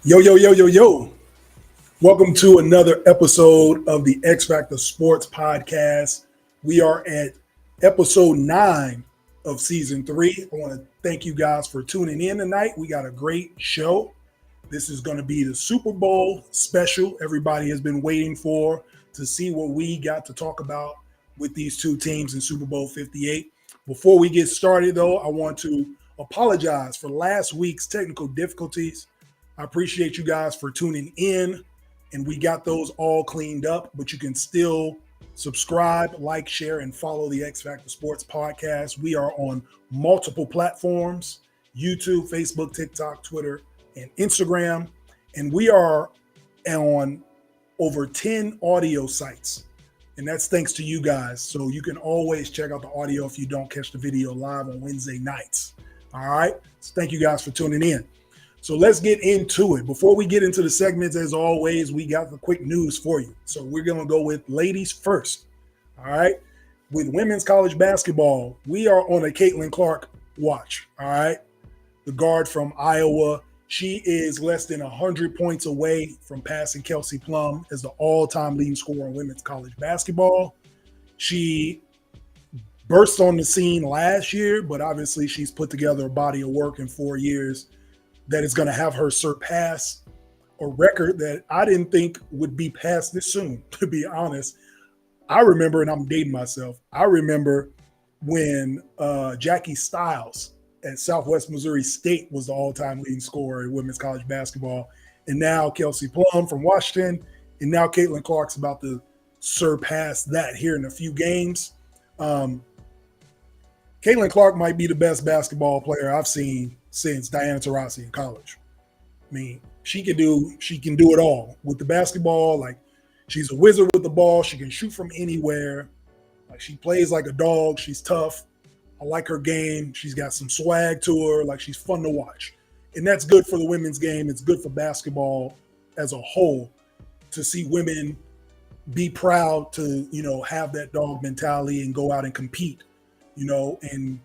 Yo, yo, yo, yo, yo. Welcome to another episode of the X-Factor Sportz Podcast. We are at episode 9 of season 3. I want to thank you guys for tuning in tonight. We got a great show. This is going to be the Super Bowl special everybody has been waiting for to see what we got to talk about with these two teams in Super Bowl 58. Before we get started, though, I want to apologize for last week's technical difficulties. I appreciate you guys for tuning in, and we got those all cleaned up, but you can still subscribe, like, share, and follow the X-Factor Sportz Podcast. We are on multiple platforms, YouTube, Facebook, TikTok, Twitter, and Instagram, and we are on over 10 audio sites, and that's thanks to you guys. So you can always check out the audio if you don't catch the video live on Wednesday nights. All right, so thank you guys for tuning in. So let's get into it. Before we get into the segments, as always, we got the quick news for you. So we're going to go with ladies first. All right. With women's college basketball, we are on a Caitlin Clark watch. All right. The guard from Iowa. She is less than 100 points away from passing Kelsey Plum as the all-time leading scorer in women's college basketball. She burst on the scene last year, but obviously she's put together a body of work in 4 years that is going to have her surpass a record that I didn't think would be passed this soon, to be honest. I remember, and I'm dating myself, I remember when Jackie Stiles at Southwest Missouri State was the all-time leading scorer in women's college basketball. And now Kelsey Plum from Washington, and now Caitlin Clark's about to surpass that here in a few games. Caitlin Clark might be the best basketball player I've seen since Diana Taurasi in college. I mean, she can do it all with the basketball. Like, she's a wizard with the ball. She can shoot from anywhere. Like, she plays like a dog. She's tough. I like her game. She's got some swag to her. Like, she's fun to watch. And that's good for the women's game. It's good for basketball as a whole to see women be proud to, have that dog mentality and go out and compete, and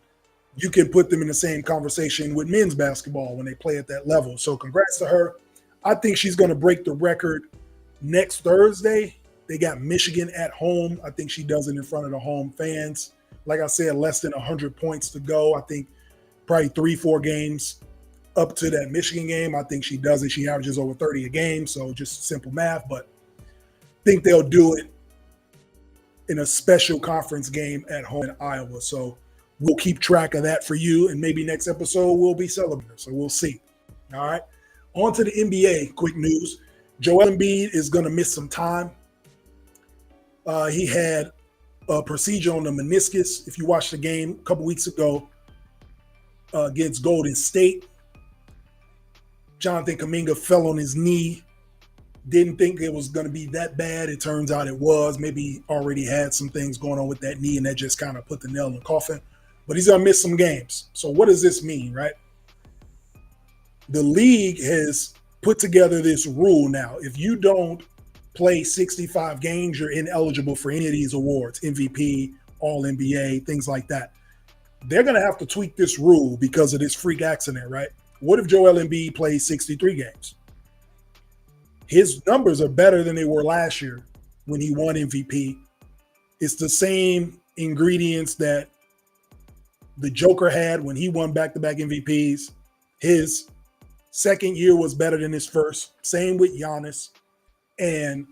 you can put them in the same conversation with men's basketball when they play at that level. So congrats to her. I think she's going to break the record next Thursday. They got Michigan at home. I think she does it in front of the home fans. Like I said, less than 100 points to go. I think probably 3-4 games up to that Michigan game. I think she does it. She averages over 30 a game, so just simple math. But I think they'll do it in a special conference game at home in Iowa. So we'll keep track of that for you, and maybe next episode we'll be celebrating. So we'll see. All right. On to the NBA. Quick news. Joel Embiid is going to miss some time. He had a procedure on the meniscus. If you watched the game a couple weeks ago against Golden State, Jonathan Kuminga fell on his knee. Didn't think it was going to be that bad. It turns out it was. Maybe he already had some things going on with that knee, and that just kind of put the nail in the coffin. But he's going to miss some games. So what does this mean, right? The league has put together this rule now. If you don't play 65 games, you're ineligible for any of these awards, MVP, All-NBA, things like that. They're going to have to tweak this rule because of this freak accident, right? What if Joel Embiid plays 63 games? His numbers are better than they were last year when he won MVP. It's the same ingredients that the Joker had when he won back-to-back MVPs. His second year was better than his first. Same with Giannis. And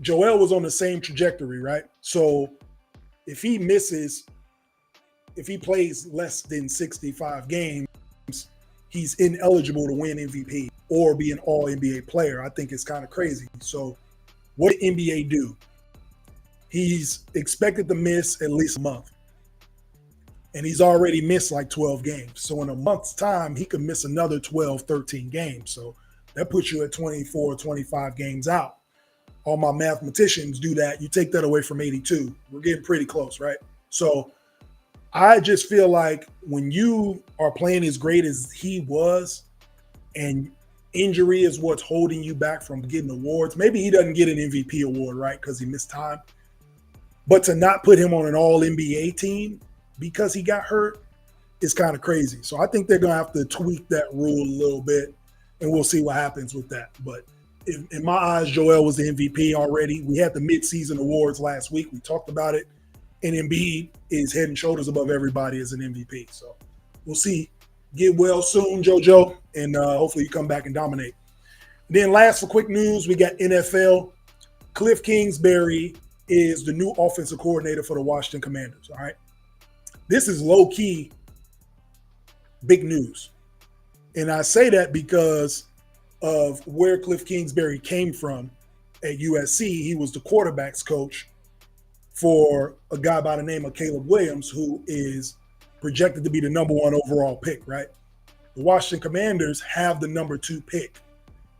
Joel was on the same trajectory, right? So if he plays less than 65 games, he's ineligible to win MVP or be an all-NBA player. I think it's kind of crazy. So what did NBA do? He's expected to miss at least a month. And he's already missed like 12 games. So in a month's time, he could miss another 12, 13 games. So that puts you at 24, 25 games out. All my mathematicians do that. You take that away from 82. We're getting pretty close, right? So I just feel like when you are playing as great as he was and injury is what's holding you back from getting awards, maybe he doesn't get an MVP award, right, because he missed time. But to not put him on an all-NBA team because he got hurt is kind of crazy. So I think they're going to have to tweak that rule a little bit and we'll see what happens with that. But in my eyes, Joel was the MVP already. We had the midseason awards last week. We talked about it. And Embiid is head and shoulders above everybody as an MVP. So we'll see. Get well soon, JoJo, and hopefully you come back and dominate. And then last for quick news, we got NFL. Cliff Kingsbury is the new offensive coordinator for the Washington Commanders, all right? This is low-key big news. And I say that because of where Cliff Kingsbury came from at USC. He was the quarterbacks coach for a guy by the name of Caleb Williams, who is projected to be the number 1 overall pick, right? The Washington Commanders have the number 2 pick,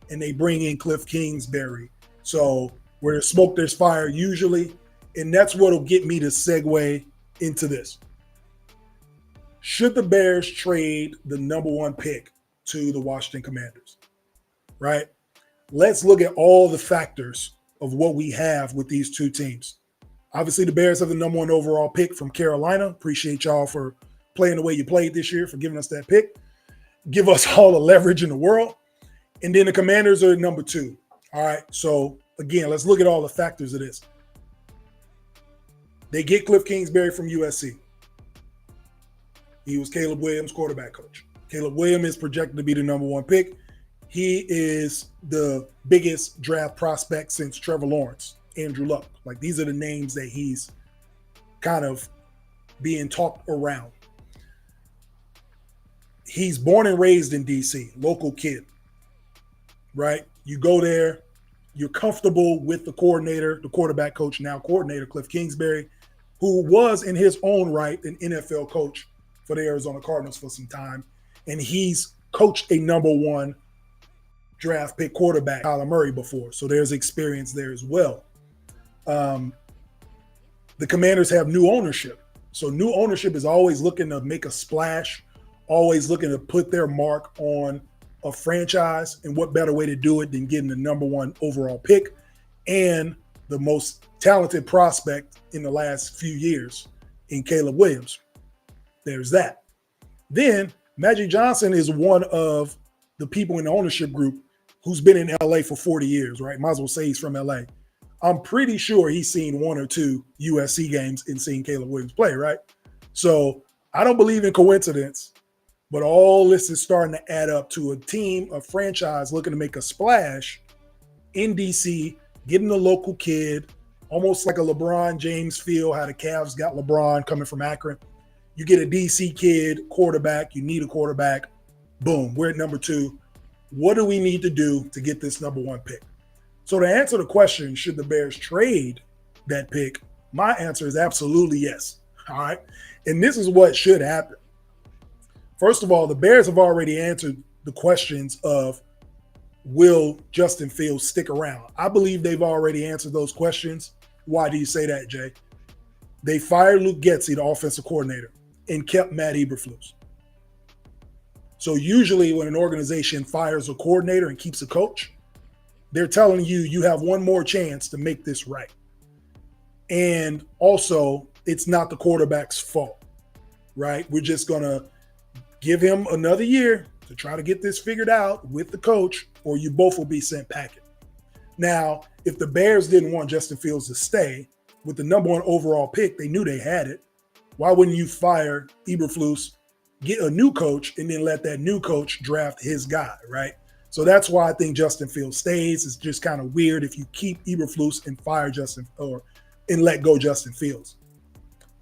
and they bring in Cliff Kingsbury. So where there's smoke, there's fire usually, and that's what'll get me to segue into this. Should the Bears trade the number 1 pick to the Washington Commanders, right? Let's look at all the factors of what we have with these two teams. Obviously, the Bears have the number 1 overall pick from Carolina. Appreciate y'all for playing the way you played this year, for giving us that pick. Give us all the leverage in the world. And then the Commanders are at number 2. All right, so again, let's look at all the factors of this. They get Cliff Kingsbury from USC. He was Caleb Williams' quarterback coach. Caleb Williams is projected to be the number 1 pick. He is the biggest draft prospect since Trevor Lawrence, Andrew Luck. Like, these are the names that he's kind of being talked around. He's born and raised in D.C., local kid, right? You go there, you're comfortable with the coordinator, the quarterback coach, now coordinator, Cliff Kingsbury, who was in his own right an NFL coach for the Arizona Cardinals for some time. And he's coached a number 1 draft pick quarterback, Kyler Murray, before. So there's experience there as well. The Commanders have new ownership. So new ownership is always looking to make a splash, always looking to put their mark on a franchise. And what better way to do it than getting the number 1 overall pick and the most talented prospect in the last few years in Caleb Williams. There's that. Then Magic Johnson is one of the people in the ownership group who's been in LA for 40 years, right? Might as well say he's from LA. I'm pretty sure he's seen 1 or 2 USC games and seen Caleb Williams play, right? So I don't believe in coincidence, but all this is starting to add up to a team, a franchise looking to make a splash in DC, getting a local kid, almost like a LeBron James feel, how the Cavs got LeBron coming from Akron. You get a DC kid, quarterback, you need a quarterback. Boom, we're at number 2. What do we need to do to get this number 1 pick? So to answer the question, should the Bears trade that pick? My answer is absolutely yes. All right. And this is what should happen. First of all, the Bears have already answered the questions of will Justin Fields stick around? I believe they've already answered those questions. Why do you say that, Jay? They fired Luke Getsy, the offensive coordinator, and kept Matt Eberflus. So usually when an organization fires a coordinator and keeps a coach, they're telling you, you have one more chance to make this right. And also, it's not the quarterback's fault, right? We're just going to give him another year to try to get this figured out with the coach, or you both will be sent packing. Now, if the Bears didn't want Justin Fields to stay with the number 1 overall pick, they knew they had it. Why wouldn't you fire Eberflus, get a new coach, and then let that new coach draft his guy, right? So that's why I think Justin Fields stays. It's just kind of weird if you keep Eberflus and fire and let go Justin Fields.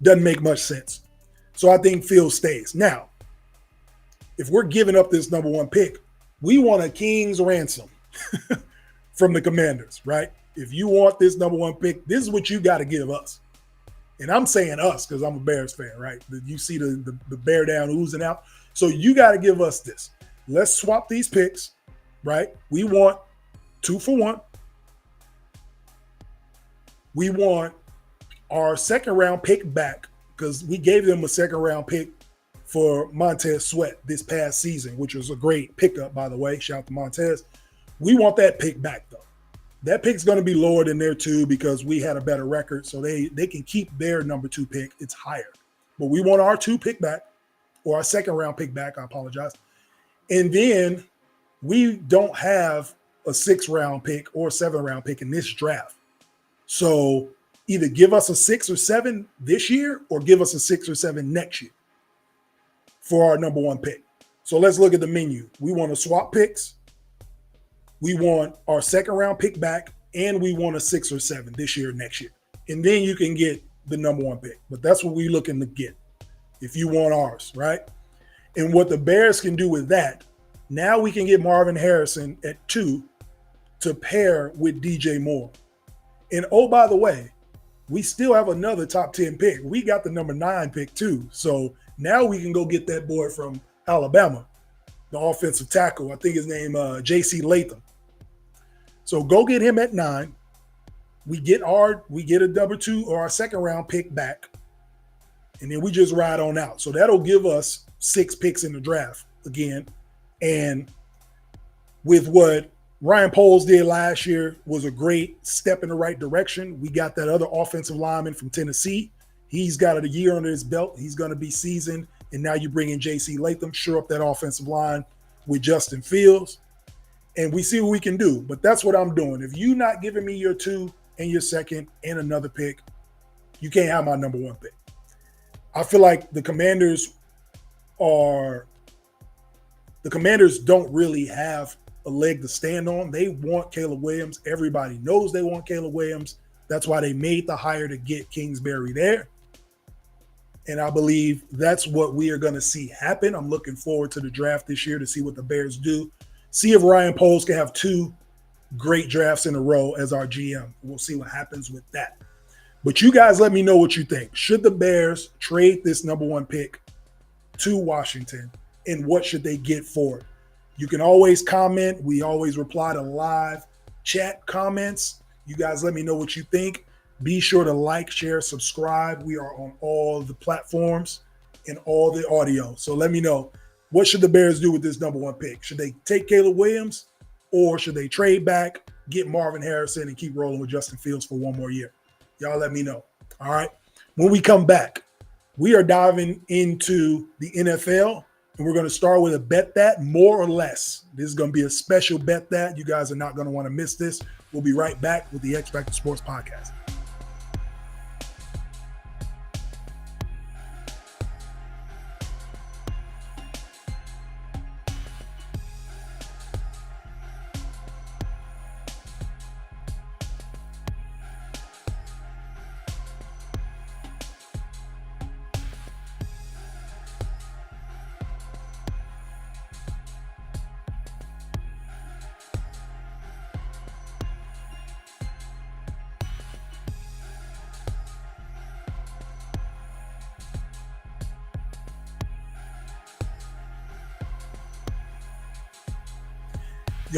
Doesn't make much sense. So I think Fields stays. Now, if we're giving up this number 1 pick, we want a king's ransom from the Commanders, right? If you want this number 1 pick, this is what you got to give us. And I'm saying us because I'm a Bears fan, right? You see the bear down oozing out. So you got to give us this. Let's swap these picks, right? We want 2 for 1. We want our second round pick back because we gave them a second round pick for Montez Sweat this past season, which was a great pickup, by the way. Shout out to Montez. We want that pick back, though. That pick's going to be lower than their 2 because we had a better record, so they can keep their number 2 pick. It's higher. But we want our 2 pick back, or our second round pick back, I apologize. And then we don't have a 6th-round pick or 7th-round pick in this draft. So either give us a 6 or 7 this year or give us a 6 or 7 next year for our number 1 pick. So let's look at the menu. We want to swap picks. We want our 2nd-round pick back, and we want a 6 or 7 this year or next year. And then you can get the number 1 pick. But that's what we're looking to get if you want ours, right? And what the Bears can do with that, now we can get Marvin Harrison at 2 to pair with DJ Moore. And oh, by the way, we still have another top 10 pick. We got the number 9 pick too. So now we can go get that boy from Alabama, the offensive tackle. I think his name J.C. Latham. So go get him at 9. We get a number 2 or our 2nd-round pick back. And then we just ride on out. So that'll give us 6 picks in the draft again. And with what Ryan Poles did last year was a great step in the right direction. We got that other offensive lineman from Tennessee. He's got a year under his belt. He's going to be seasoned. And now you bring in J.C. Latham, shore up that offensive line with Justin Fields. And we see what we can do. But that's what I'm doing. If you're not giving me your 2 and your 2nd and another pick, you can't have my number 1 pick. I feel like the Commanders don't really have a leg to stand on. They want Caleb Williams. Everybody knows they want Caleb Williams. That's why they made the hire to get Kingsbury there. And I believe that's what we are going to see happen. I'm looking forward to the draft this year to see what the Bears do. See if Ryan Poles can have 2 great drafts in a row as our GM. We'll see what happens with that. But you guys let me know what you think. Should the Bears trade this number 1 pick to Washington, and what should they get for it? You can always comment. We always reply to live chat comments. You guys let me know what you think. Be sure to like, share, subscribe. We are on all the platforms and all the audio. So let me know, what should the Bears do with this number 1 pick? Should they take Caleb Williams, or should they trade back, get Marvin Harrison, and keep rolling with Justin Fields for 1 more year? Y'all let me know. All right. When we come back, we are diving into the NFL. And we're going to start with a bet that, more or less. This is going to be a special bet that. You guys are not going to want to miss this. We'll be right back with the X-Factor Sports Podcast.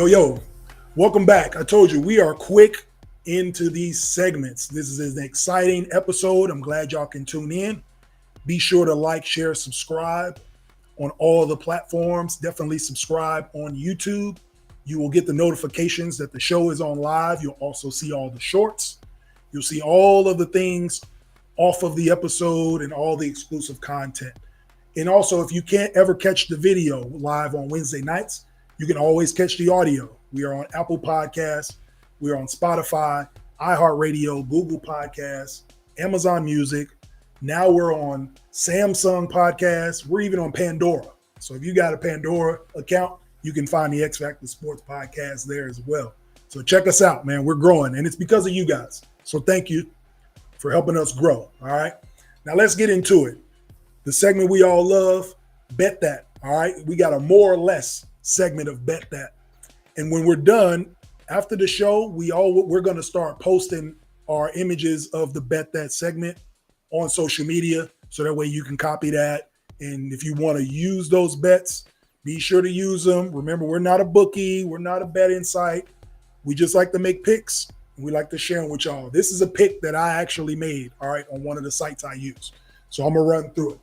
Yo, welcome back. I told you we are quick into these segments. This is an exciting episode. I'm glad y'all can tune in. Be sure to like, share, subscribe on all the platforms. Definitely subscribe on YouTube. You will get the notifications that the show is on live. You'll also see all the shorts. You'll see all of the things off of the episode and all the exclusive content. And also, if you can't ever catch the video live on Wednesday nights, you can always catch the audio. We are on Apple Podcasts. We are on Spotify, iHeartRadio, Google Podcasts, Amazon Music. Now we're on Samsung Podcasts. We're even on Pandora. So if you got a Pandora account, you can find the X-Factor Sportz Podcast there as well. So check us out, man. We're growing, and it's because of you guys. So thank you for helping us grow, all right? Now let's get into it. The segment we all love, Bet That, all right? We got a more or less segment of Bet That. And when we're done, after the show, we're going to start posting our images of the Bet That segment on social media, so that way you can copy that. And if you want to use those bets, be sure to use them. Remember, we're not a bookie. We're not a betting site. We just like to make picks, and we like to share them with y'all. This is a pick that I actually made, all right, on one of the sites I use. So I'm going to run through it.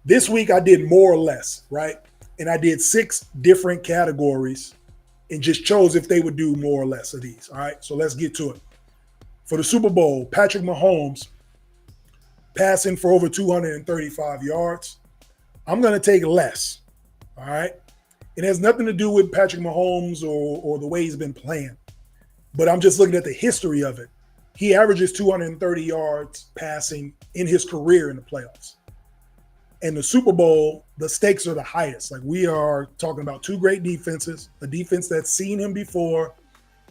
This week I did more or less, right? And I did 6 different categories and just chose if they would do more or less of these. All right, so let's get to it. For the Super Bowl, Patrick Mahomes passing for over 235 yards. I'm going to take less. All right. It has nothing to do with Patrick Mahomes or the way he's been playing. But I'm just looking at the history of it. He averages 230 yards passing in his career in the playoffs. And the Super Bowl, the stakes are the highest. Like, we are talking about two great defenses, a defense that's seen him before.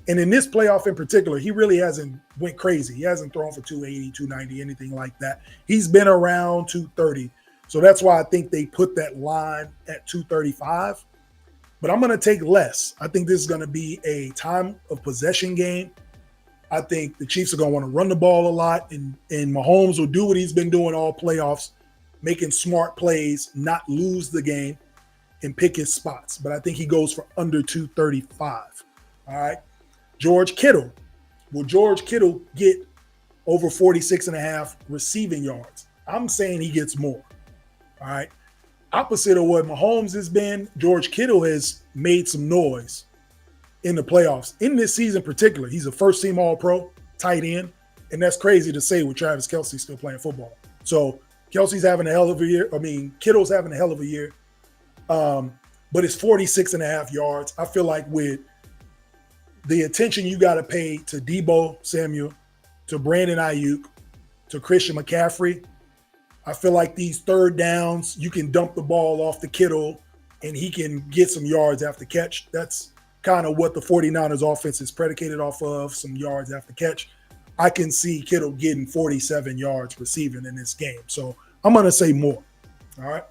And in this playoff in particular, he really hasn't went crazy. He hasn't thrown for 280, 290, anything like that. He's been around 230. So that's why I think they put that line at 235. But I'm going to take less. I think this is going to be a time of possession game. I think the Chiefs are going to want to run the ball a lot, and Mahomes will do what he's been doing all playoffs, making smart plays, not lose the game, and pick his spots. But I think he goes for under 235. All right. George Kittle. Will George Kittle get over 46.5 receiving yards? I'm saying he gets more. All right. Opposite of what Mahomes has been, George Kittle has made some noise in the playoffs. In this season in particular, he's a first-team All-Pro, tight end, and that's crazy to say with Travis Kelce still playing football. So Kelsey's having a hell of a year. Kittle's having a hell of a year. But it's 46.5 yards. I feel like with the attention you got to pay to Deebo Samuel, to Brandon Ayuk, to Christian McCaffrey, I feel like these third downs, you can dump the ball off to Kittle and he can get some yards after catch. That's kind of what the 49ers offense is predicated off of, some yards after catch. I can see Kittle getting 47 yards receiving in this game. So I'm going to say more. All right.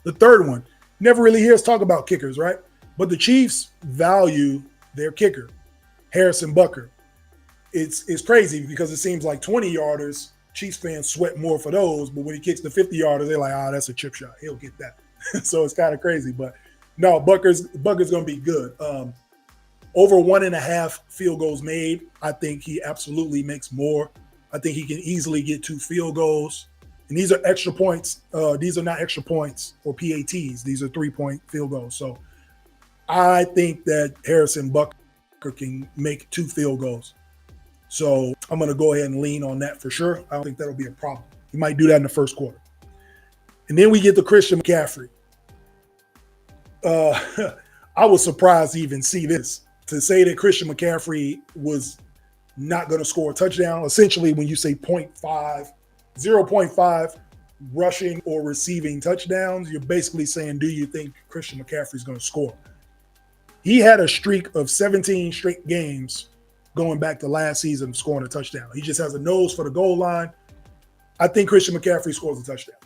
The third one, never really hear us talk about kickers, right? But the Chiefs value their kicker, Harrison Butker. It's crazy because it seems like 20-yarders, Chiefs fans sweat more for those, but when he kicks the 50-yarders, they're like, that's a chip shot. He'll get that. So it's kind of crazy. But no, Butker's going to be good. Over 1.5 field goals made, I think he absolutely makes more. I think he can easily get 2 field goals. And these are extra points. These are not extra points or PATs. These are 3-point field goals. So I think that Harrison Butker can make 2 field goals. So I'm going to go ahead and lean on that for sure. I don't think that'll be a problem. He might do that in the first quarter. And then we get to Christian McCaffrey. I was surprised to even see this. To say that Christian McCaffrey was not going to score a touchdown, essentially when you say 0.5 rushing or receiving touchdowns, you're basically saying, do you think Christian McCaffrey is going to score? He had a streak of 17 straight games going back to last season of scoring a touchdown. He just has a nose for the goal line. I think Christian McCaffrey scores a touchdown.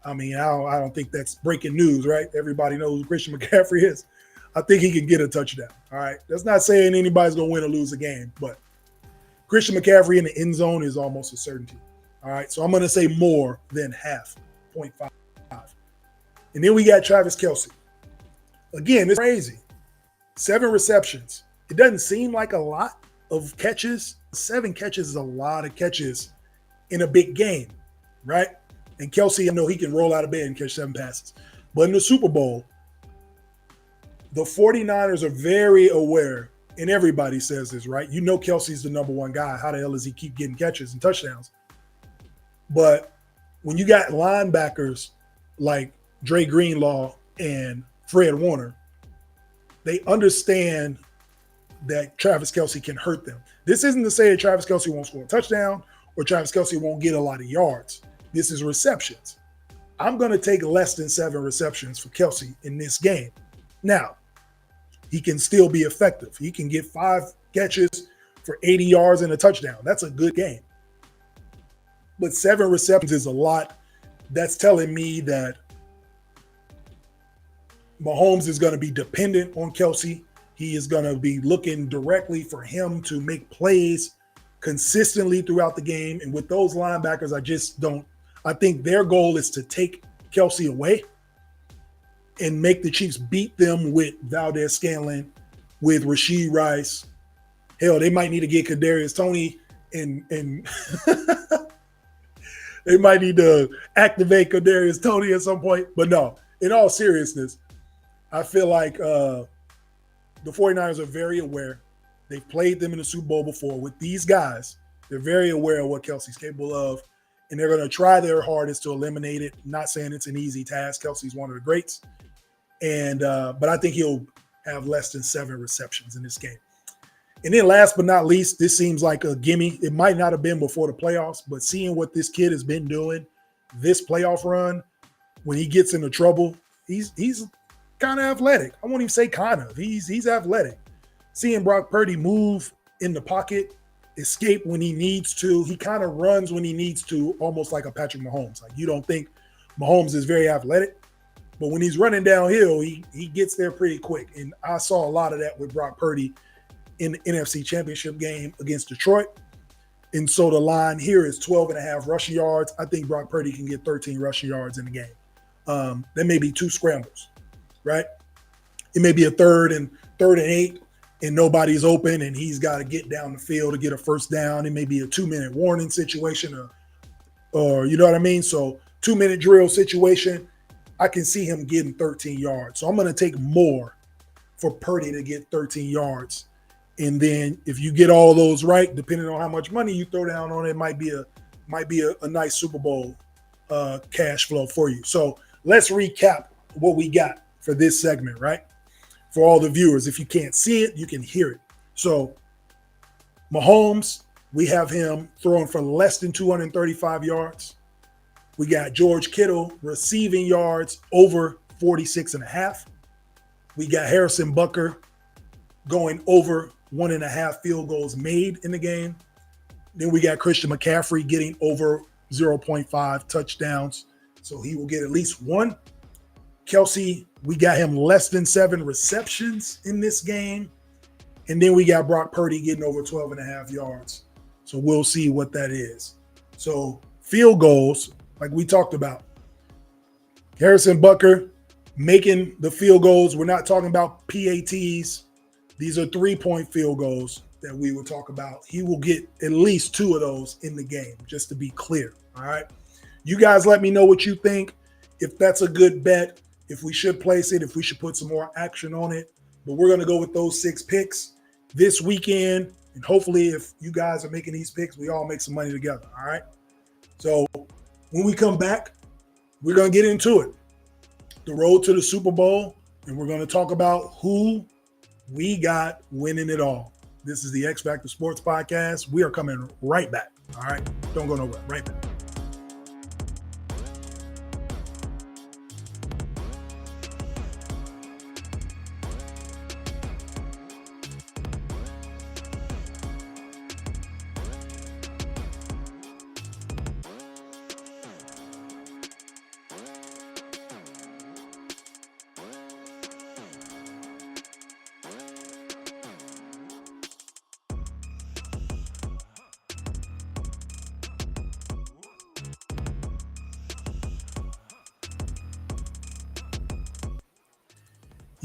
I mean, I don't think that's breaking news, right? Everybody knows who Christian McCaffrey is. I think he can get a touchdown, all right? That's not saying anybody's going to win or lose a game, but Christian McCaffrey in the end zone is almost a certainty, all right? So I'm going to say more than half, 0.5. And then we got Travis Kelce. Again, it's crazy. 7 receptions. It doesn't seem like a lot of catches. 7 catches is a lot of catches in a big game, right? And Kelce, I know he can roll out of bed and catch 7 passes. But in the Super Bowl, the 49ers are very aware, and everybody says this, right? You know Kelce's the number 1 guy. How the hell does he keep getting catches and touchdowns? But when you got linebackers like Dre Greenlaw and Fred Warner, they understand that Travis Kelce can hurt them. This isn't to say that Travis Kelce won't score a touchdown or Travis Kelce won't get a lot of yards. This is receptions. I'm going to take less than 7 receptions for Kelce in this game. Now, he can still be effective. He can get 5 catches for 80 yards and a touchdown. That's a good game. But 7 receptions is a lot. That's telling me that Mahomes is going to be dependent on Kelce. He is going to be looking directly for him to make plays consistently throughout the game. And with those linebackers, I think their goal is to take Kelce away and make the Chiefs beat them with Valdez-Scantling, with Rashee Rice. Hell, they might need to get Kadarius Toney and they might need to activate Kadarius Toney at some point. But no, in all seriousness, I feel like the 49ers are very aware. They've played them in the Super Bowl before. With these guys, they're very aware of what Kelce's capable of, and they're going to try their hardest to eliminate it. I'm not saying it's an easy task. Kelce's one of the greats. And but I think he'll have less than 7 receptions in this game. And then last but not least, this seems like a gimme. It might not have been before the playoffs, but seeing what this kid has been doing this playoff run, when he gets into trouble, he's kind of athletic. I won't even say kind of. He's athletic. Seeing Brock Purdy move in the pocket, escape when he needs to. He kind of runs when he needs to, almost like a Patrick Mahomes. Like, you don't think Mahomes is very athletic, but when he's running downhill, he gets there pretty quick. And I saw a lot of that with Brock Purdy in the NFC Championship game against Detroit. And so the line here is 12.5 rushing yards. I think Brock Purdy can get 13 rushing yards in the game. There may be 2 scrambles, right? It may be a third and 8, and nobody's open, and he's got to get down the field to get a first down. It may be a 2-minute warning situation, or you know what I mean? So 2-minute drill situation, I can see him getting 13 yards. So I'm going to take more for Purdy to get 13 yards. And then if you get all those right, depending on how much money you throw down on it, might be a nice Super Bowl cash flow for you. So let's recap what we got for this segment, right? For all the viewers, if you can't see it, you can hear it. So Mahomes, we have him throwing for less than 235 yards. We got George Kittle receiving yards over 46.5. We got Harrison Butker going over 1.5 field goals made in the game. Then we got Christian McCaffrey getting over 0.5 touchdowns. So he will get at least 1. Kelsey, we got him less than 7 receptions in this game. And then we got Brock Purdy getting over 12.5 yards. So we'll see what that is. So field goals, like we talked about. Harrison Butker making the field goals. We're not talking about PATs. These are 3-point field goals that we will talk about. He will get at least 2 of those in the game, just to be clear. All right. You guys let me know what you think. If that's a good bet, if we should place it, if we should put some more action on it. But we're going to go with those 6 picks this weekend. And hopefully, if you guys are making these picks, we all make some money together. All right. So when we come back, we're going to get into it. The road to the Super Bowl. And we're going to talk about who we got winning it all. This is the X-Factor Sportz Podcast. We are coming right back. All right. Don't go nowhere. Right back.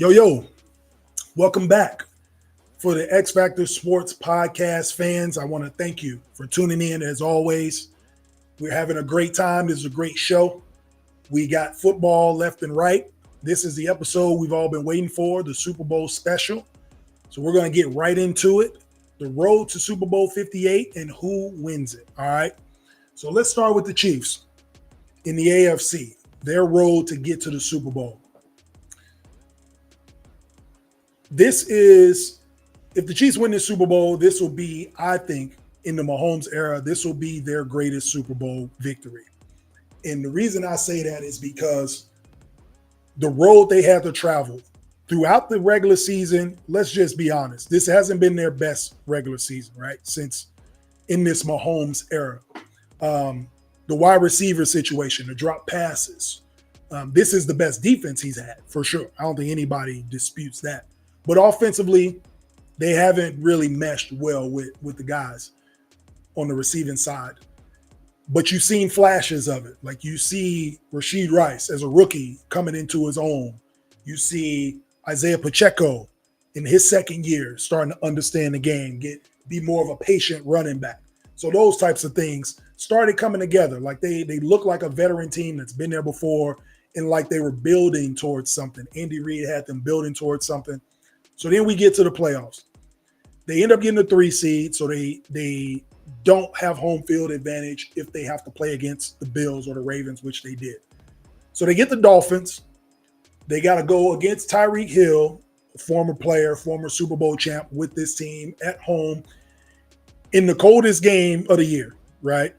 Yo, welcome back. For the X-Factor Sportz Podcast fans, I want to thank you for tuning in as always. We're having a great time. This is a great show. We got football left and right. This is the episode we've all been waiting for, the Super Bowl special. So we're going to get right into it. The road to Super Bowl 58 and who wins it. All right. So let's start with the Chiefs in the AFC, their road to get to the Super Bowl. This is, if the Chiefs win the Super Bowl, this will be, I think, in the Mahomes era, this will be their greatest Super Bowl victory. And the reason I say that is because the road they have to travel throughout the regular season, let's just be honest, this hasn't been their best regular season, right? Since in this Mahomes era. The wide receiver situation, the drop passes. This is the best defense he's had, for sure. I don't think anybody disputes that. But offensively, they haven't really meshed well with the guys on the receiving side. But you've seen flashes of it. Like you see Rashid Rice as a rookie coming into his own. You see Isaiah Pacheco in his second year starting to understand the game, be more of a patient running back. So those types of things started coming together. Like they look like a veteran team that's been there before and like they were building towards something. Andy Reid had them building towards something. So then we get to the playoffs. They end up getting a 3 seed, so they don't have home field advantage if they have to play against the Bills or the Ravens, which they did. So they get the Dolphins. They got to go against Tyreek Hill, former player, former Super Bowl champ with this team at home in the coldest game of the year, right?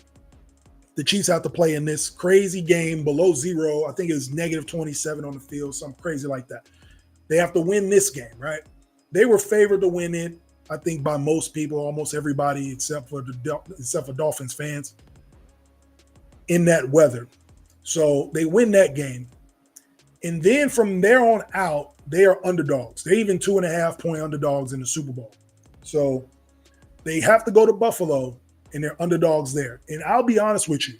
The Chiefs have to play in this crazy game below zero. I think it was negative 27 on the field, something crazy like that. They have to win this game, right? They were favored to win it, I think, by most people, almost everybody except for Dolphins fans in that weather. So they win that game. And then from there on out, they are underdogs. They're even 2.5-point underdogs in the Super Bowl. So they have to go to Buffalo, and they're underdogs there. And I'll be honest with you,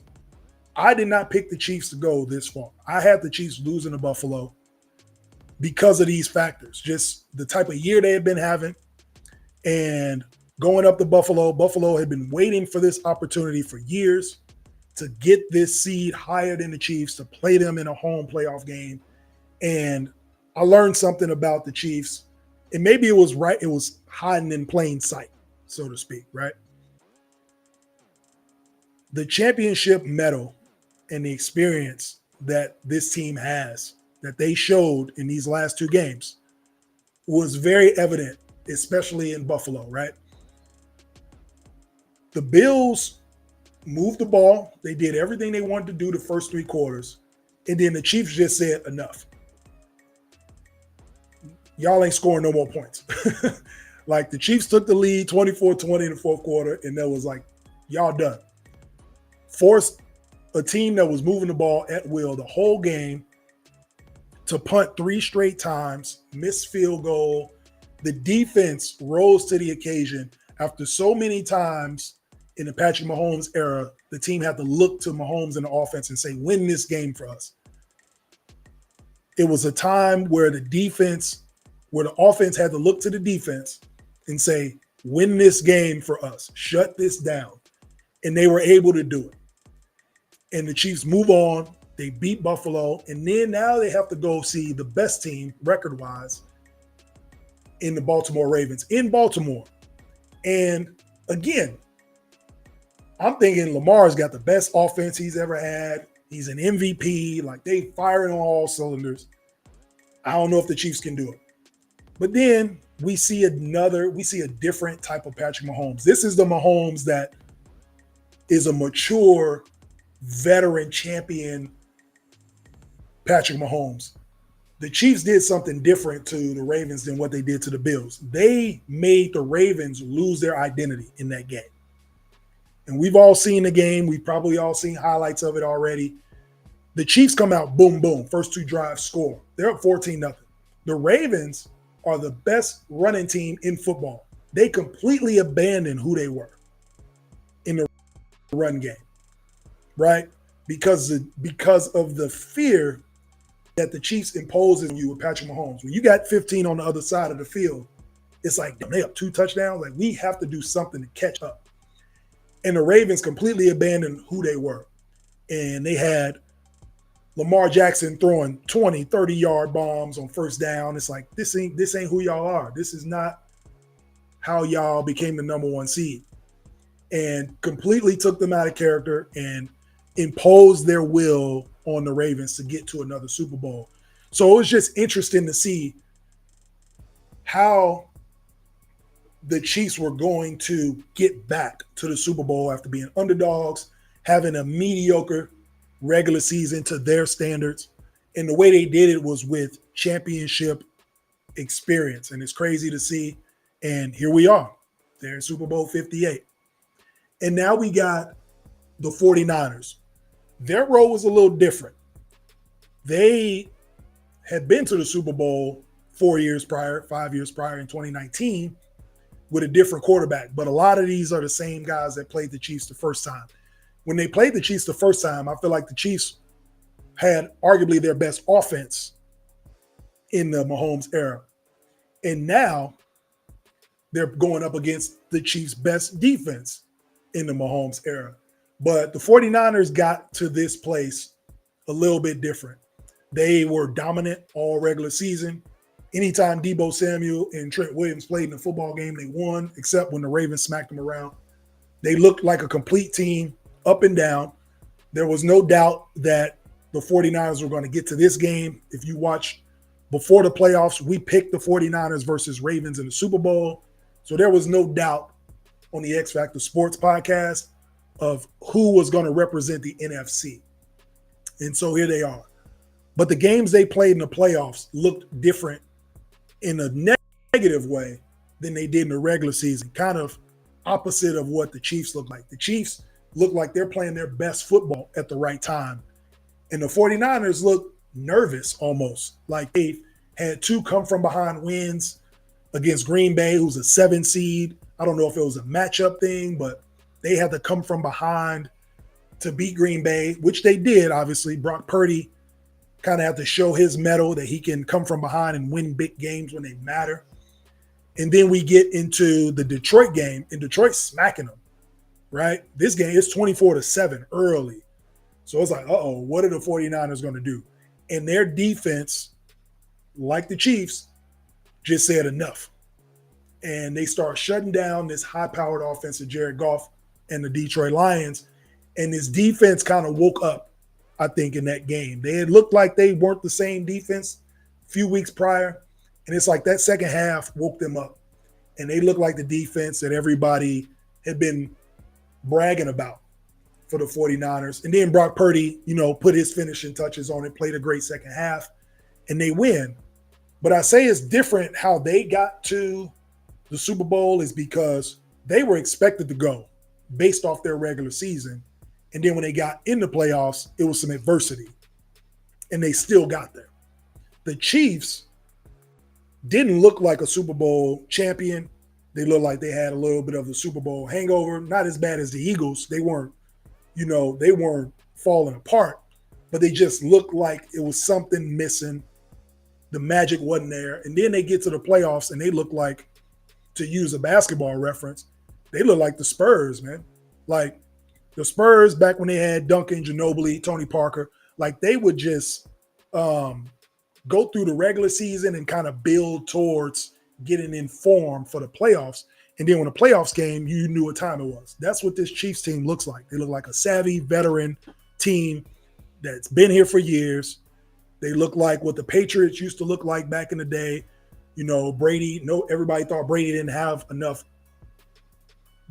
I did not pick the Chiefs to go this far. I had the Chiefs losing to Buffalo because of these factors, just the type of year they had been having and going up to Buffalo. Buffalo had been waiting for this opportunity for years to get this seed higher than the Chiefs, to play them in a home playoff game. And I learned something about the Chiefs. And maybe it was right. It was hiding in plain sight, so to speak, right? The championship medal and the experience that this team has, that they showed in these last two games, was very evident, especially in Buffalo, right? The Bills moved the ball. They did everything they wanted to do the first three quarters. And then the Chiefs just said, enough. Y'all ain't scoring no more points. Like, the Chiefs took the lead 24-20 in the fourth quarter, and that was like, y'all done. Forced a team that was moving the ball at will the whole game to punt 3 straight times, miss field goal. The defense rose to the occasion. After so many times in the Patrick Mahomes era, the team had to look to Mahomes and the offense and say, win this game for us. It was a time where the offense had to look to the defense and say, win this game for us, shut this down. And they were able to do it. And the Chiefs move on. They beat Buffalo. And then now they have to go see the best team record-wise in the Baltimore Ravens in Baltimore. And again, I'm thinking Lamar's got the best offense he's ever had. He's an MVP. Like, they firing on all cylinders. I don't know if the Chiefs can do it. But then we see a different type of Patrick Mahomes. This is the Mahomes that is a mature, veteran champion Patrick Mahomes. The Chiefs did something different to the Ravens than what they did to the Bills. They made the Ravens lose their identity in that game. And we've all seen the game. We've probably all seen highlights of it already. The Chiefs come out, boom, boom. First 2 drives, score. They're up 14-0. The Ravens are the best running team in football. They completely abandoned who they were in the run game, right? Because of the fear that the Chiefs imposes on you with Patrick Mahomes. When you got 15 on the other side of the field, it's like, they up 2 touchdowns. Like, we have to do something to catch up. And the Ravens completely abandoned who they were. And they had Lamar Jackson throwing 20, 30-yard bombs on first down. It's like, this ain't who y'all are. This is not how y'all became the number 1 seed. And completely took them out of character and imposed their will on the Ravens to get to another Super Bowl. So it was just interesting to see how the Chiefs were going to get back to the Super Bowl after being underdogs, having a mediocre regular season to their standards. And the way they did it was with championship experience. And it's crazy to see. And here we are. They're in Super Bowl 58. And now we got the 49ers. Their role was a little different. They had been to the Super Bowl 5 years prior in 2019 with a different quarterback. But a lot of these are the same guys that played the Chiefs the first time. When they played the Chiefs the first time, I feel like the Chiefs had arguably their best offense in the Mahomes era. And now they're going up against the Chiefs' best defense in the Mahomes era. But the 49ers got to this place a little bit different. They were dominant all regular season. Anytime Deebo Samuel and Trent Williams played in a football game, they won, except when the Ravens smacked them around. They looked like a complete team, up and down. There was no doubt that the 49ers were going to get to this game. If you watch before the playoffs, we picked the 49ers versus Ravens in the Super Bowl. So there was no doubt on the X-Factor Sportz Podcast of who was going to represent the NFC. And so here they are. But the games they played in the playoffs looked different in a negative way than they did in the regular season, kind of opposite of what the Chiefs look like. The Chiefs look like they're playing their best football at the right time. And the 49ers look nervous almost, like they had 2 come-from-behind wins against Green Bay, who's a 7 seed. I don't know if it was a matchup thing, but they had to come from behind to beat Green Bay, which they did, obviously. Brock Purdy kind of had to show his mettle that he can come from behind and win big games when they matter. And then we get into the Detroit game, and Detroit's smacking them, right? This game is 24-7 early. So it's like, what are the 49ers going to do? And their defense, like the Chiefs, just said enough. And they start shutting down this high-powered offense of Jared Goff and the Detroit Lions. And this defense kind of woke up, I think, in that game. They had looked like they weren't the same defense a few weeks prior. And it's like that second half woke them up. And they looked like the defense that everybody had been bragging about for the 49ers. And then Brock Purdy, put his finishing touches on it, played a great second half, and they win. But I say it's different how they got to the Super Bowl is because they were expected to go based off their regular season. And then when they got in the playoffs, it was some adversity. And they still got there. The Chiefs didn't look like a Super Bowl champion. They looked like they had a little bit of the Super Bowl hangover. Not as bad as the Eagles. They weren't, they weren't falling apart. But they just looked like it was something missing. The magic wasn't there. And then they get to the playoffs and they look like, to use a basketball reference, they look like the Spurs, man. Like the Spurs back when they had Duncan, Ginobili, Tony Parker, like they would just go through the regular season and kind of build towards getting in form for the playoffs. And then when the playoffs came, you knew what time it was. That's what this Chiefs team looks like. They look like a savvy veteran team that's been here for years. They look like what the Patriots used to look like back in the day. Brady, everybody thought Brady didn't have enough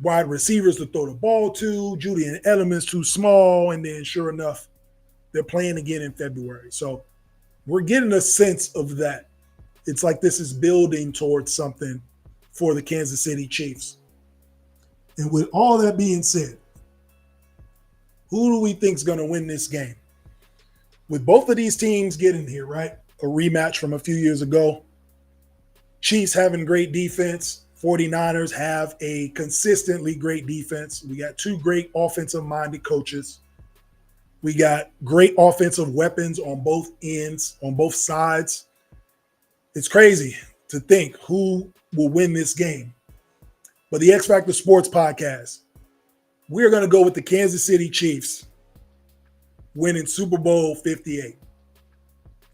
wide receivers to throw the ball to. Julian Edelman's too small. And then sure enough, they're playing again in February. So we're getting a sense of that. It's like this is building towards something for the Kansas City Chiefs. And with all that being said, who do we think is going to win this game? With both of these teams getting here, right? A rematch from a few years ago. Chiefs having great defense. 49ers have a consistently great defense. We got 2 great offensive-minded coaches. We got great offensive weapons on both ends, on both sides. It's crazy to think who will win this game. But the X-Factor Sportz Podcast, we're going to go with the Kansas City Chiefs winning Super Bowl 58.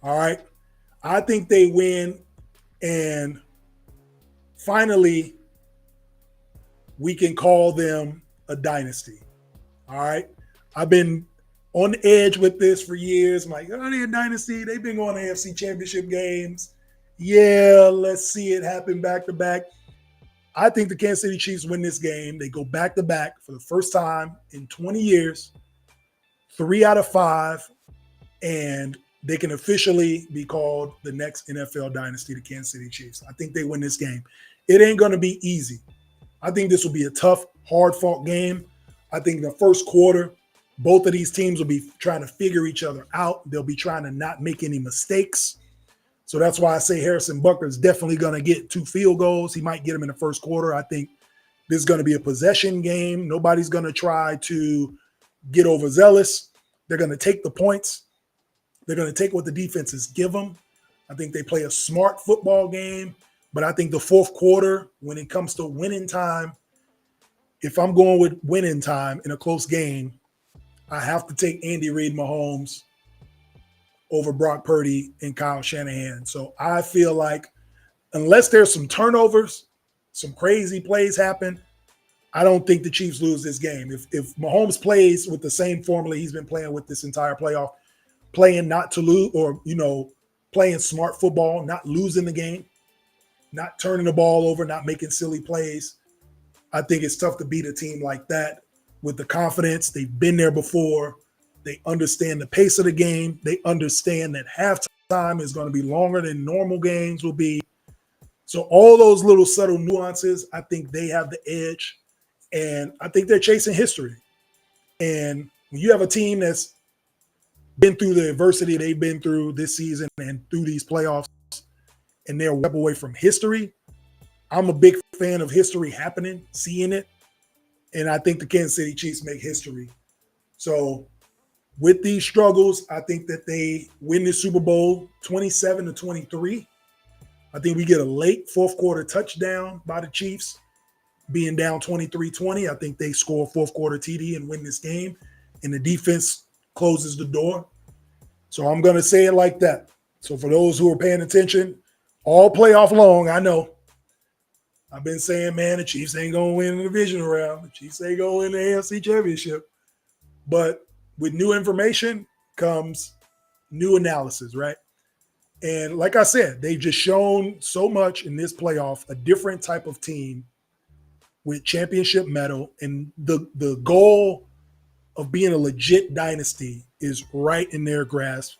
All right? I think they win, and finally, we can call them a dynasty. All right? I've been on the edge with this for years. I'm like, they're a dynasty. They've been going to AFC Championship games. Yeah, let's see it happen back-to-back. I think the Kansas City Chiefs win this game. They go back-to-back for the first time in 20 years, 3 out of 5, and they can officially be called the next NFL dynasty, the Kansas City Chiefs. I think they win this game. It ain't going to be easy. I think this will be a tough, hard-fought game. I think the first quarter, both of these teams will be trying to figure each other out. They'll be trying to not make any mistakes. So that's why I say Harrison Butker is definitely going to get 2 field goals. He might get them in the first quarter. I think this is going to be a possession game. Nobody's going to try to get overzealous. They're going to take the points. They're going to take what the defenses give them. I think they play a smart football game. But I think the fourth quarter, when it comes to winning time, if I'm going with winning time in a close game, I have to take Andy Reid Mahomes over Brock Purdy and Kyle Shanahan. So I feel like unless there's some turnovers, some crazy plays happen, I don't think the Chiefs lose this game. If Mahomes plays with the same formula he's been playing with this entire playoff, playing not to lose or, playing smart football, not losing the game, not turning the ball over, not making silly plays. I think it's tough to beat a team like that with the confidence. They've been there before. They understand the pace of the game. They understand that halftime is going to be longer than normal games will be. So all those little subtle nuances, I think they have the edge. And I think they're chasing history. And when you have a team that's been through the adversity they've been through this season and through these playoffs, and they're a away from history, I'm a big fan of history happening, seeing it. And I think the Kansas City Chiefs make history. So with these struggles, I think that they win the Super Bowl 27-23. I think we get a late fourth quarter touchdown by the Chiefs, being down 23-20. I think they score a fourth quarter TD and win this game, and the defense closes the door. So I'm going to say it like that. So for those who are paying attention, all playoff long, I know, I've been saying, man, the Chiefs ain't going to win the divisional round. The Chiefs ain't going to win the AFC Championship. But with new information comes new analysis, right? And like I said, they've just shown so much in this playoff, a different type of team with championship medal. And the goal of being a legit dynasty is right in their grasp.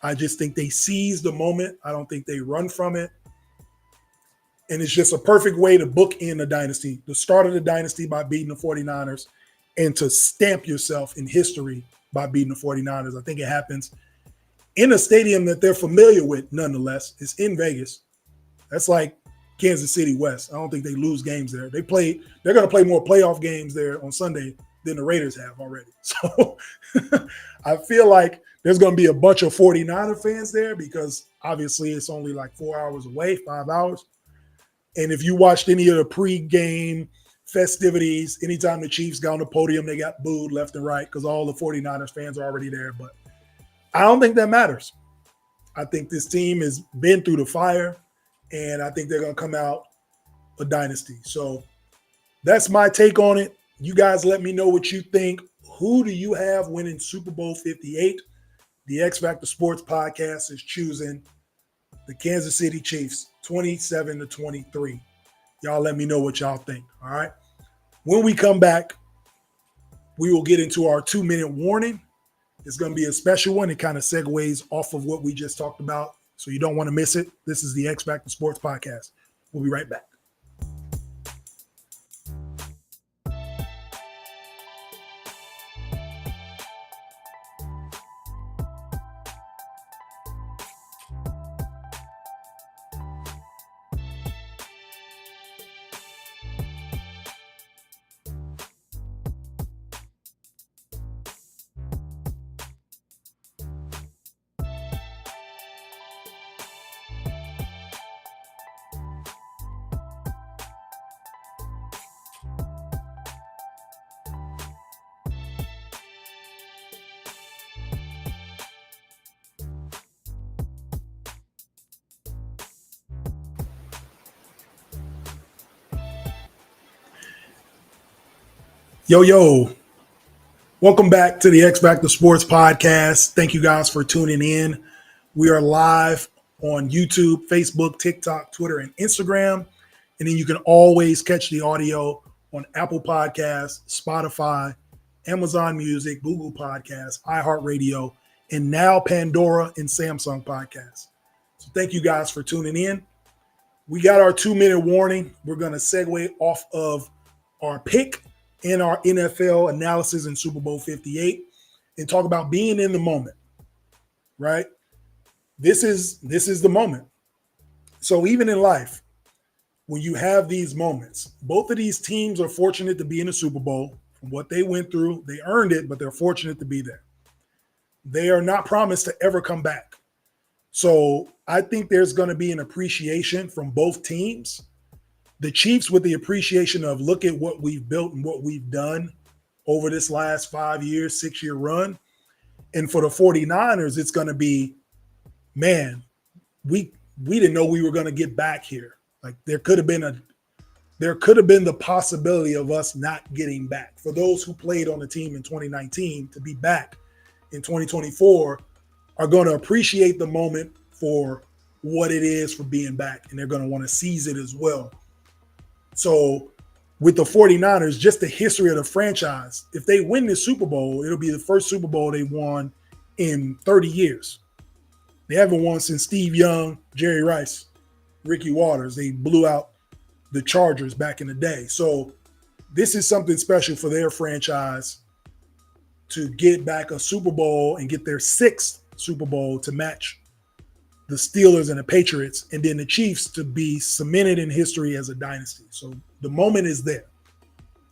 I just think they seize the moment. I don't think they run from it. And it's just a perfect way to book in a dynasty, the start of the dynasty by beating the 49ers, and to stamp yourself in history by beating the 49ers. I think it happens in a stadium that they're familiar with, nonetheless. It's in Vegas. That's like Kansas City West. I don't think they lose games there. They're going to play more playoff games there on Sunday than the Raiders have already. So I feel like there's going to be a bunch of 49er fans there because obviously it's only like 4 hours away, 5 hours. And if you watched any of the pre-game festivities, anytime the Chiefs got on the podium, they got booed left and right because all the 49ers fans are already there. But I don't think that matters. I think this team has been through the fire, and I think they're going to come out a dynasty. So that's my take on it. You guys let me know what you think. Who do you have winning Super Bowl 58? The X-Factor Sportz Podcast is choosing the Kansas City Chiefs 27-23. Y'all let me know what y'all think, all right? When we come back, we will get into our 2-minute warning. It's going to be a special one. It kind of segues off of what we just talked about, so you don't want to miss it. This is the X-Factor Sportz Podcast. We'll be right back. Yo, welcome back to the X-Factor Sportz Podcast. Thank you guys for tuning in. We are live on YouTube, Facebook, TikTok, Twitter, and Instagram. And then you can always catch the audio on Apple Podcasts, Spotify, Amazon Music, Google Podcasts, iHeartRadio, and now Pandora and Samsung Podcasts. So thank you guys for tuning in. We got our 2-minute warning. We're going to segue off of our pick in our NFL analysis in Super Bowl 58 and talk about being in the moment, right? This is the moment. So even in life, when you have these moments, both of these teams are fortunate to be in the Super Bowl. From what they went through, they earned it, but they're fortunate to be there. They are not promised to ever come back. So I think there's going to be an appreciation from both teams. The Chiefs with the appreciation of look at what we've built and what we've done over this last 5 years, 6-year run. And for the 49ers, it's going to be, man, we didn't know we were going to get back here. Like there could have been the possibility of us not getting back. For those who played on the team in 2019, to be back in 2024 are going to appreciate the moment for what it is for being back, and they're going to want to seize it as well. So with the 49ers, just the history of the franchise, if they win this Super Bowl, it'll be the first Super Bowl they won in 30 years. They haven't won since Steve Young, Jerry Rice, Ricky Waters. They blew out the Chargers back in the day. So this is something special for their franchise to get back a Super Bowl and get their 6th Super Bowl to match the Steelers and the Patriots, and then the Chiefs to be cemented in history as a dynasty. So the moment is there,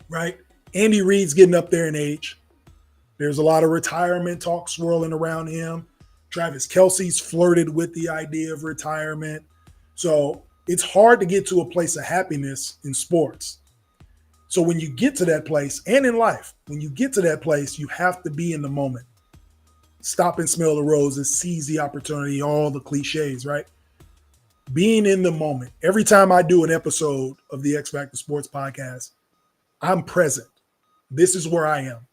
right? Andy Reid's getting up there in age. There's a lot of retirement talk swirling around him. Travis Kelce's flirted with the idea of retirement. So it's hard to get to a place of happiness in sports. So when you get to that place, and in life, when you get to that place, you have to be in the moment. Stop and smell the roses, seize the opportunity, all the cliches, right? Being in the moment. Every time I do an episode of the X-Factor Sportz Podcast, I'm present. This is where I am.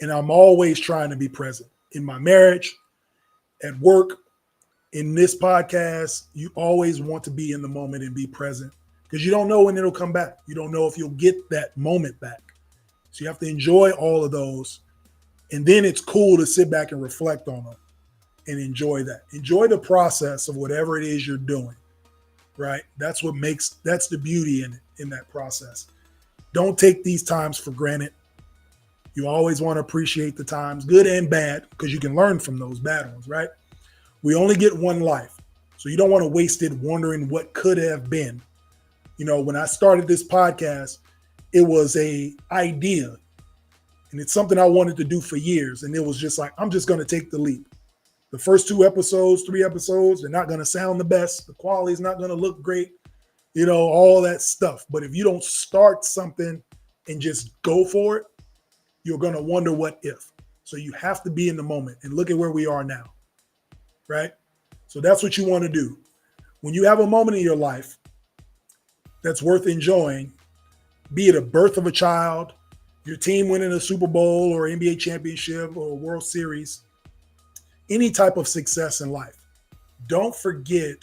And I'm always trying to be present. In my marriage, at work, in this podcast, you always want to be in the moment and be present, because you don't know when it'll come back. You don't know if you'll get that moment back. So you have to enjoy all of those. And then it's cool to sit back and reflect on them and enjoy that. Enjoy the process of whatever it is you're doing, right? That's the beauty in that process. Don't take these times for granted. You always want to appreciate the times, good and bad, because you can learn from those bad ones, right? We only get one life. So you don't want to waste it wondering what could have been. You know, when I started this podcast, it was an idea. And it's something I wanted to do for years. And it was just like, I'm just going to take the leap. The first 3 episodes, they're not going to sound the best. The quality is not going to look great, you know, all that stuff. But if you don't start something and just go for it, you're going to wonder what if. So you have to be in the moment, and look at where we are now, right? So that's what you want to do. When you have a moment in your life that's worth enjoying, be it a birth of a child, your team winning a Super Bowl or NBA championship or World Series, any type of success in life, don't forget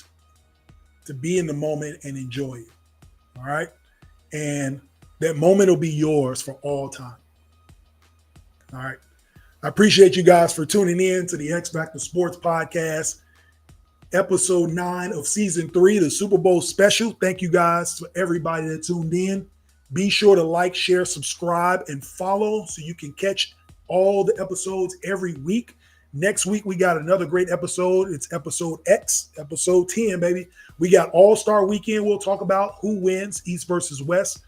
to be in the moment and enjoy it. All right. And that moment will be yours for all time. All right. I appreciate you guys for tuning in to the X-Factor Sportz Podcast, episode 9 of season 3, the Super Bowl special. Thank you guys for everybody that tuned in. Be sure to like, share, subscribe, and follow so you can catch all the episodes every week. Next week, we got another great episode. It's episode X, episode 10, baby. We got All-Star Weekend. We'll talk about who wins, East versus West.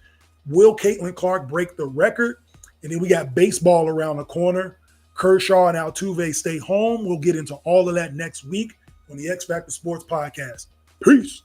Will Caitlin Clark break the record? And then we got baseball around the corner. Kershaw and Altuve stay home. We'll get into all of that next week on the X-Factor Sportz Podcast. Peace.